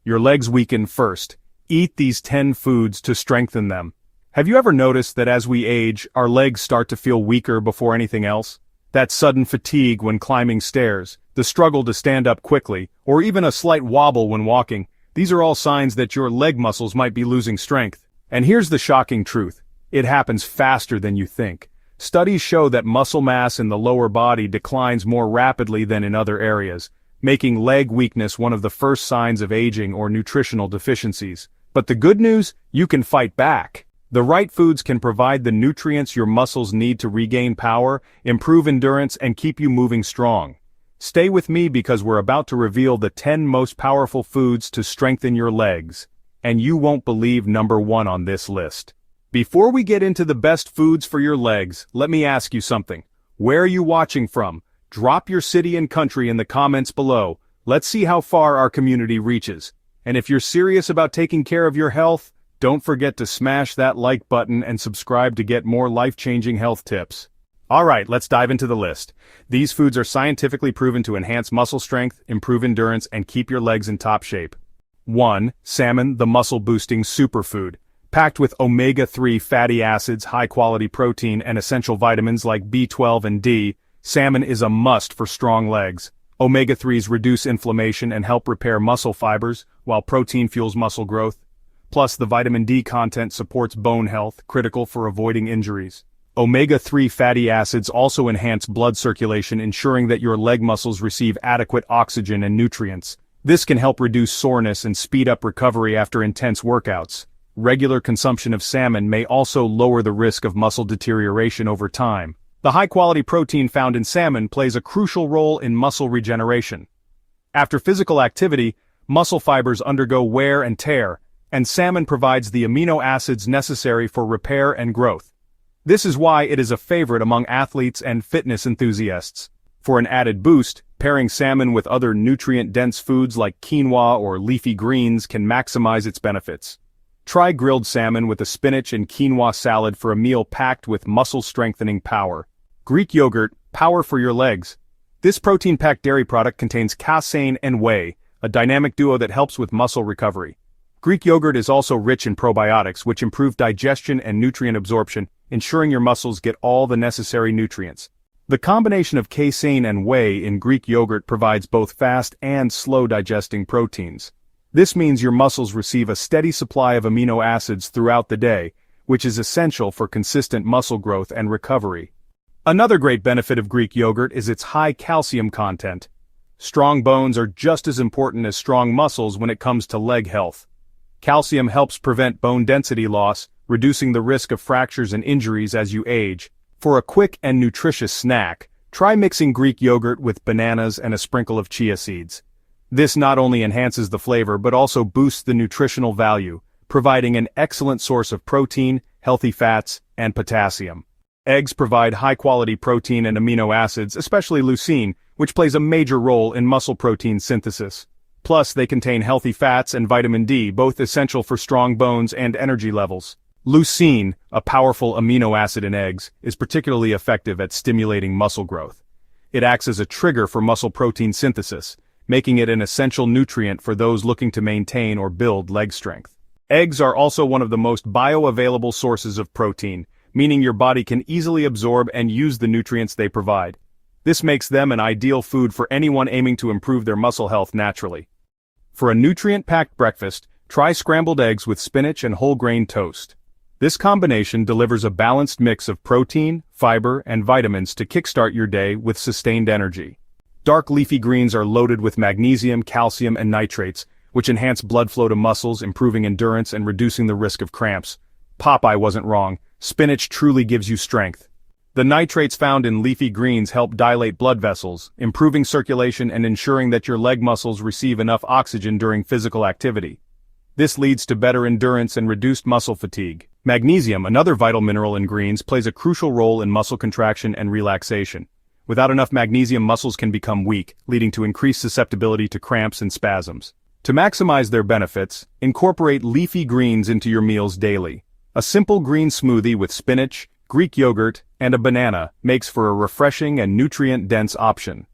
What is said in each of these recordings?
Your legs weaken first. Eat these 10 foods to strengthen them. Have you ever noticed that as we age, our legs start to feel weaker before anything else? That sudden fatigue when climbing stairs, the struggle to stand up quickly, or even a slight wobble when walking, these are all signs that your leg muscles might be losing strength. And here's the shocking truth. It happens faster than you think. Studies show that muscle mass in the lower body declines more rapidly than in other areas, making leg weakness one of the first signs of aging or nutritional deficiencies. But the good news? You can fight back. The right foods can provide the nutrients your muscles need to regain power, improve endurance, and keep you moving strong. Stay with me because we're about to reveal the 10 most powerful foods to strengthen your legs. And you won't believe number 1 on this list. Before we get into the best foods for your legs, let me ask you something. Where are you watching from? Drop your city and country in the comments below. Let's see how far our community reaches. And if you're serious about taking care of your health, don't forget to smash that like button and subscribe to get more life-changing health tips. Alright, let's dive into the list. These foods are scientifically proven to enhance muscle strength, improve endurance, and keep your legs in top shape. 1. Salmon, the muscle-boosting superfood. Packed with omega-3 fatty acids, high-quality protein, and essential vitamins like B12 and D, salmon is a must for strong legs. Omega-3s reduce inflammation and help repair muscle fibers, while protein fuels muscle growth. Plus, the vitamin D content supports bone health, critical for avoiding injuries. Omega-3 fatty acids also enhance blood circulation, ensuring that your leg muscles receive adequate oxygen and nutrients. This can help reduce soreness and speed up recovery after intense workouts. Regular consumption of salmon may also lower the risk of muscle deterioration over time. The high-quality protein found in salmon plays a crucial role in muscle regeneration. After physical activity, muscle fibers undergo wear and tear, and salmon provides the amino acids necessary for repair and growth. This is why it is a favorite among athletes and fitness enthusiasts. For an added boost, pairing salmon with other nutrient-dense foods like quinoa or leafy greens can maximize its benefits. Try grilled salmon with a spinach and quinoa salad for a meal packed with muscle-strengthening power. Greek yogurt, power for your legs. This protein-packed dairy product contains casein and whey, a dynamic duo that helps with muscle recovery. Greek yogurt is also rich in probiotics, which improve digestion and nutrient absorption, ensuring your muscles get all the necessary nutrients. The combination of casein and whey in Greek yogurt provides both fast and slow-digesting proteins. This means your muscles receive a steady supply of amino acids throughout the day, which is essential for consistent muscle growth and recovery. Another great benefit of Greek yogurt is its high calcium content. Strong bones are just as important as strong muscles when it comes to leg health. Calcium helps prevent bone density loss, reducing the risk of fractures and injuries as you age. For a quick and nutritious snack, try mixing Greek yogurt with bananas and a sprinkle of chia seeds. This not only enhances the flavor but also boosts the nutritional value, providing an excellent source of protein, healthy fats, and potassium. Eggs provide high-quality protein and amino acids, especially leucine, which plays a major role in muscle protein synthesis. Plus, they contain healthy fats and vitamin D, both essential for strong bones and energy levels. Leucine, a powerful amino acid in eggs, is particularly effective at stimulating muscle growth. It acts as a trigger for muscle protein synthesis, making it an essential nutrient for those looking to maintain or build leg strength. Eggs are also one of the most bioavailable sources of protein, meaning your body can easily absorb and use the nutrients they provide. This makes them an ideal food for anyone aiming to improve their muscle health naturally. For a nutrient-packed breakfast, try scrambled eggs with spinach and whole grain toast. This combination delivers a balanced mix of protein, fiber, and vitamins to kickstart your day with sustained energy. Dark leafy greens are loaded with magnesium, calcium, and nitrates, which enhance blood flow to muscles, improving endurance and reducing the risk of cramps. Popeye wasn't wrong. Spinach truly gives you strength. The nitrates found in leafy greens help dilate blood vessels, improving circulation and ensuring that your leg muscles receive enough oxygen during physical activity. This leads to better endurance and reduced muscle fatigue. Magnesium, another vital mineral in greens, plays a crucial role in muscle contraction and relaxation. Without enough magnesium, muscles can become weak, leading to increased susceptibility to cramps and spasms. To maximize their benefits, incorporate leafy greens into your meals daily. A simple green smoothie with spinach, Greek yogurt, and a banana makes for a refreshing and nutrient-dense option.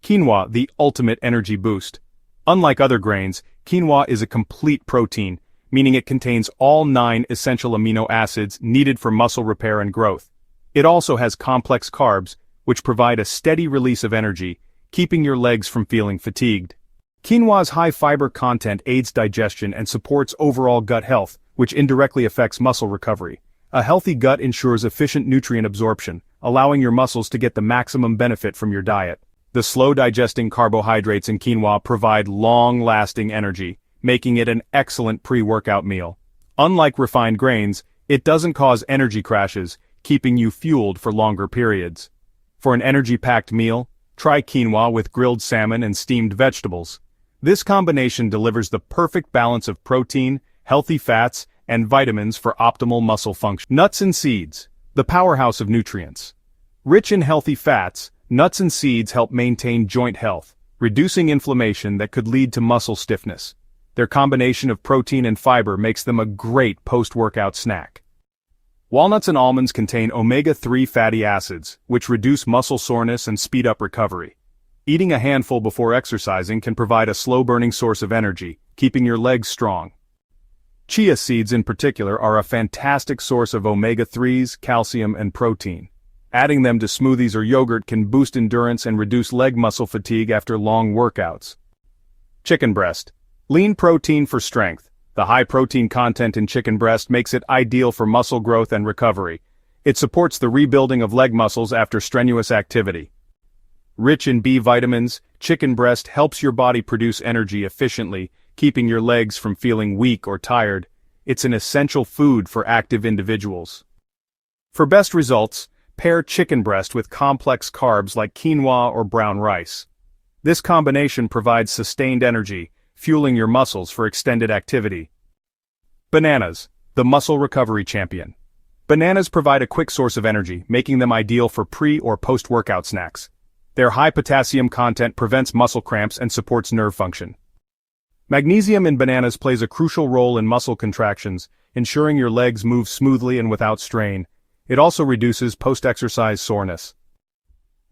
Quinoa, the ultimate energy boost. Unlike other grains, quinoa is a complete protein, meaning it contains all 9 essential amino acids needed for muscle repair and growth. It also has complex carbs, which provide a steady release of energy, keeping your legs from feeling fatigued. Quinoa's high fiber content aids digestion and supports overall gut health, which indirectly affects muscle recovery. A healthy gut ensures efficient nutrient absorption, allowing your muscles to get the maximum benefit from your diet. The slow-digesting carbohydrates in quinoa provide long-lasting energy, making it an excellent pre-workout meal. Unlike refined grains, it doesn't cause energy crashes, keeping you fueled for longer periods. For an energy-packed meal, try quinoa with grilled salmon and steamed vegetables. This combination delivers the perfect balance of protein, healthy fats, and vitamins for optimal muscle function. Nuts and seeds, the powerhouse of nutrients. Rich in healthy fats, nuts and seeds help maintain joint health, reducing inflammation that could lead to muscle stiffness. Their combination of protein and fiber makes them a great post-workout snack. Walnuts and almonds contain omega-3 fatty acids, which reduce muscle soreness and speed up recovery. Eating a handful before exercising can provide a slow-burning source of energy, keeping your legs strong. Chia seeds in particular are a fantastic source of omega-3s, calcium, and protein. Adding them to smoothies or yogurt can boost endurance and reduce leg muscle fatigue after long workouts. Chicken breast. Lean protein for strength. The high protein content in chicken breast makes it ideal for muscle growth and recovery. It supports the rebuilding of leg muscles after strenuous activity. Rich in B vitamins, chicken breast helps your body produce energy efficiently, keeping your legs from feeling weak or tired. It's an essential food for active individuals. For best results, pair chicken breast with complex carbs like quinoa or brown rice. This combination provides sustained energy, fueling your muscles for extended activity. Bananas, the muscle recovery champion. Bananas provide a quick source of energy, making them ideal for pre- or post-workout snacks. Their high potassium content prevents muscle cramps and supports nerve function. Magnesium in bananas plays a crucial role in muscle contractions, ensuring your legs move smoothly and without strain. It also reduces post-exercise soreness.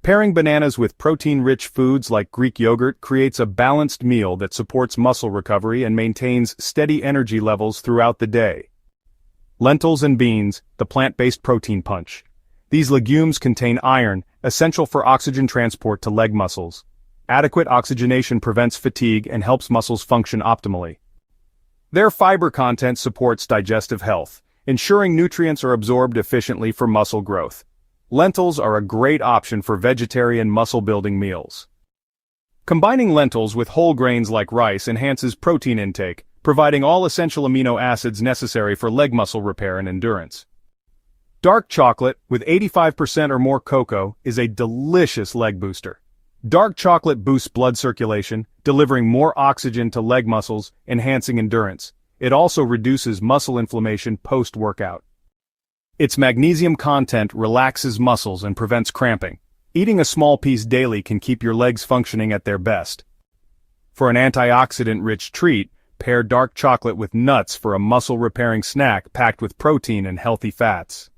Pairing bananas with protein-rich foods like Greek yogurt creates a balanced meal that supports muscle recovery and maintains steady energy levels throughout the day. Lentils and beans, the plant-based protein punch. These legumes contain iron, essential for oxygen transport to leg muscles. Adequate oxygenation prevents fatigue and helps muscles function optimally. Their fiber content supports digestive health, ensuring nutrients are absorbed efficiently for muscle growth. Lentils are a great option for vegetarian muscle-building meals. Combining lentils with whole grains like rice enhances protein intake, providing all essential amino acids necessary for leg muscle repair and endurance. Dark chocolate, with 85% or more cocoa, is a delicious leg booster. Dark chocolate boosts blood circulation, delivering more oxygen to leg muscles, enhancing endurance. It also reduces muscle inflammation post-workout. Its magnesium content relaxes muscles and prevents cramping. Eating a small piece daily can keep your legs functioning at their best. For an antioxidant-rich treat, pair dark chocolate with nuts for a muscle-repairing snack packed with protein and healthy fats.